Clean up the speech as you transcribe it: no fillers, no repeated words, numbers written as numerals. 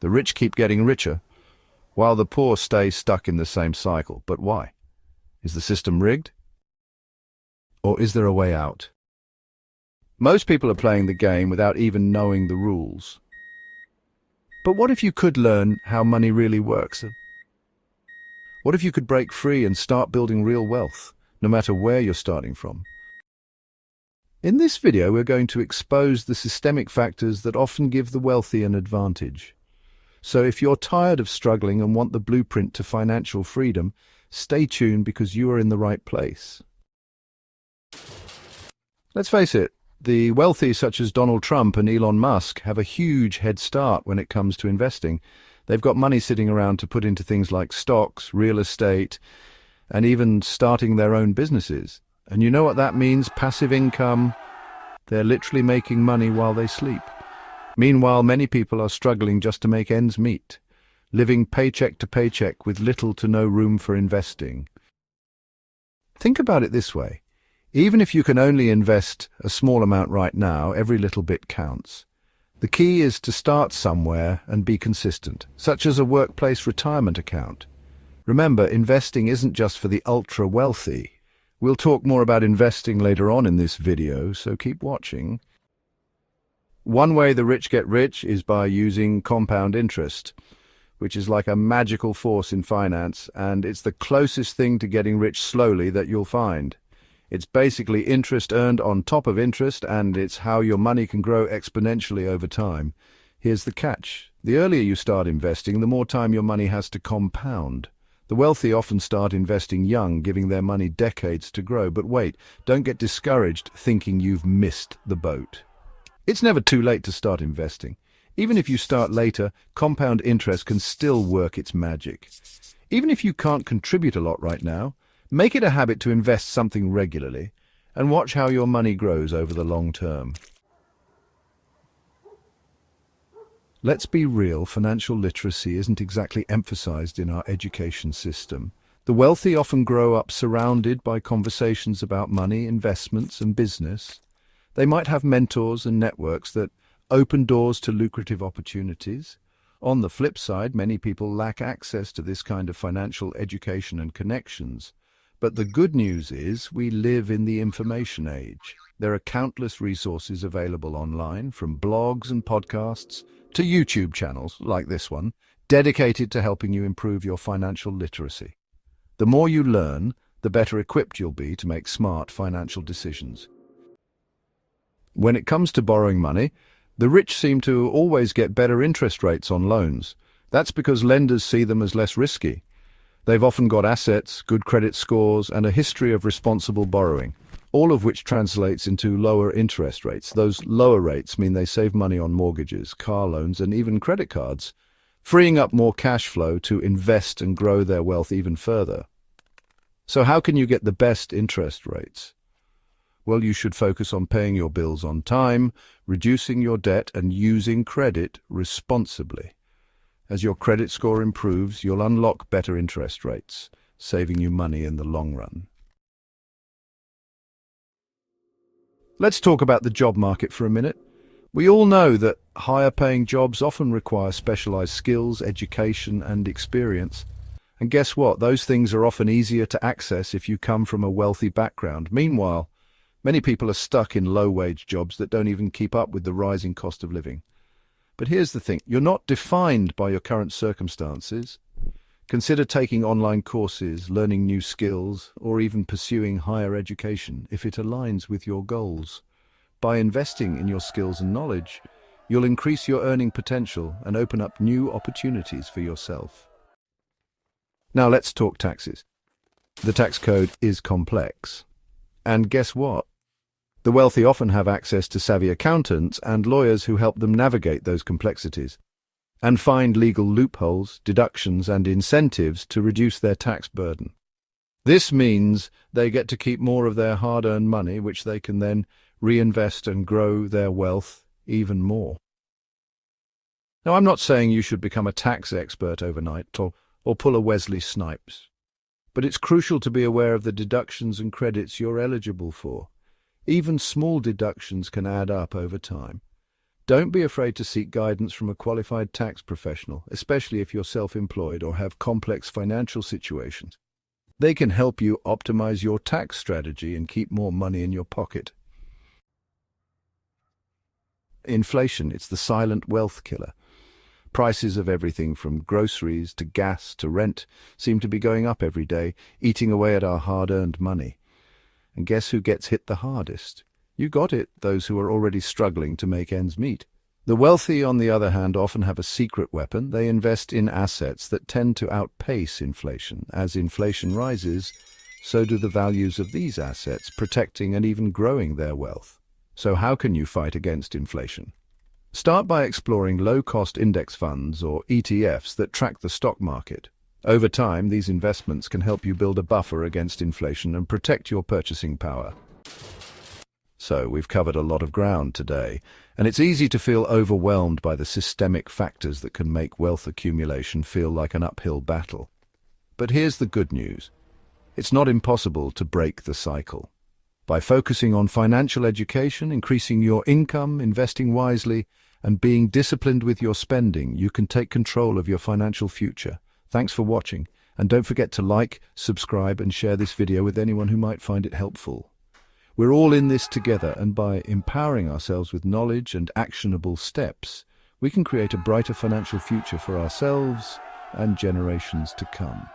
The rich keep getting richer, while the poor stay stuck in the same cycle. But why? Is the system rigged? Or is there a way out? Most people are playing the game without even knowing the rules. But what if you could learn how money really works? What if you could break free and start building real wealth, no matter where you're starting from? In this video, we're going to expose the systemic factors that often give the wealthy an advantage. So if you're tired of struggling and want the blueprint to financial freedom, stay tuned because you are in the right place. Let's face it, the wealthy such as Donald Trump and Elon Musk have a huge head start when it comes to investing. They've got money sitting around to put into things like stocks, real estate, and even starting their own businesses. And you know what that means? Passive income. They're literally making money while they sleep. Meanwhile, many people are struggling just to make ends meet, living paycheck to paycheck with little to no room for investing. Think about it this way. Even if you can only invest a small amount right now, every little bit counts. The key is to start somewhere and be consistent, such as a workplace retirement account. Remember, investing isn't just for the ultra-wealthy. We'll talk more about investing later on in this video, so keep watching. One way the rich get rich is by using compound interest, which is like a magical force in finance, and it's the closest thing to getting rich slowly that you'll find. It's basically interest earned on top of interest, and it's how your money can grow exponentially over time. Here's the catch. The earlier you start investing, the more time your money has to compound. The wealthy often start investing young, giving their money decades to grow. But wait, don't get discouraged thinking you've missed the boat. It's never too late to start investing. Even if you start later, compound interest can still work its magic. Even if you can't contribute a lot right now, make it a habit to invest something regularly and watch how your money grows over the long term. Let's be real, financial literacy isn't exactly emphasized in our education system. The wealthy often grow up surrounded by conversations about money, investments, and business. They might have mentors and networks that open doors to lucrative opportunities. On the flip side, many people lack access to this kind of financial education and connections. But the good news is we live in the information age. There are countless resources available online, from blogs and podcasts to YouTube channels like this one, dedicated to helping you improve your financial literacy. The more you learn, the better equipped you'll be to make smart financial decisions. When it comes to borrowing money, the rich seem to always get better interest rates on loans. That's because lenders see them as less risky. They've often got assets, good credit scores, and a history of responsible borrowing, all of which translates into lower interest rates. Those lower rates mean they save money on mortgages, car loans, and even credit cards, freeing up more cash flow to invest and grow their wealth even further. So how can you get the best interest rates? Well, you should focus on paying your bills on time, reducing your debt, and using credit responsibly. As your credit score improves, you'll unlock better interest rates, saving you money in the long run. Let's talk about the job market for a minute. We all know that higher-paying jobs often require specialized skills, education, and experience. And guess what? Those things are often easier to access if you come from a wealthy background. Meanwhile, many people are stuck in low-wage jobs that don't even keep up with the rising cost of living. But here's the thing, you're not defined by your current circumstances. Consider taking online courses, learning new skills, or even pursuing higher education if it aligns with your goals. By investing in your skills and knowledge, you'll increase your earning potential and open up new opportunities for yourself. Now let's talk taxes. The tax code is complex. And guess what? The wealthy often have access to savvy accountants and lawyers who help them navigate those complexities and find legal loopholes, deductions, and incentives to reduce their tax burden. This means they get to keep more of their hard-earned money, which they can then reinvest and grow their wealth even more. Now, I'm not saying you should become a tax expert overnight or pull a Wesley Snipes, but it's crucial to be aware of the deductions and credits you're eligible for. Even small deductions can add up over time. Don't be afraid to seek guidance from a qualified tax professional, especially if you're self-employed or have complex financial situations. They can help you optimize your tax strategy and keep more money in your pocket. Inflation, it's the silent wealth killer. Prices of everything from groceries to gas to rent seem to be going up every day, eating away at our hard-earned money. And guess who gets hit the hardest? You got it, those who are already struggling to make ends meet. The wealthy, on the other hand, often have a secret weapon. They invest in assets that tend to outpace inflation. As inflation rises, so do the values of these assets, protecting and even growing their wealth. So how can you fight against inflation? Start by exploring low-cost index funds or ETFs that track the stock market. Over time, these investments can help you build a buffer against inflation and protect your purchasing power. So, we've covered a lot of ground today, and it's easy to feel overwhelmed by the systemic factors that can make wealth accumulation feel like an uphill battle. But here's the good news. It's not impossible to break the cycle. By focusing on financial education, increasing your income, investing wisely, and being disciplined with your spending, you can take control of your financial future. Thanks for watching, and don't forget to like, subscribe, and share this video with anyone who might find it helpful. We're all in this together, and by empowering ourselves with knowledge and actionable steps, we can create a brighter financial future for ourselves and generations to come.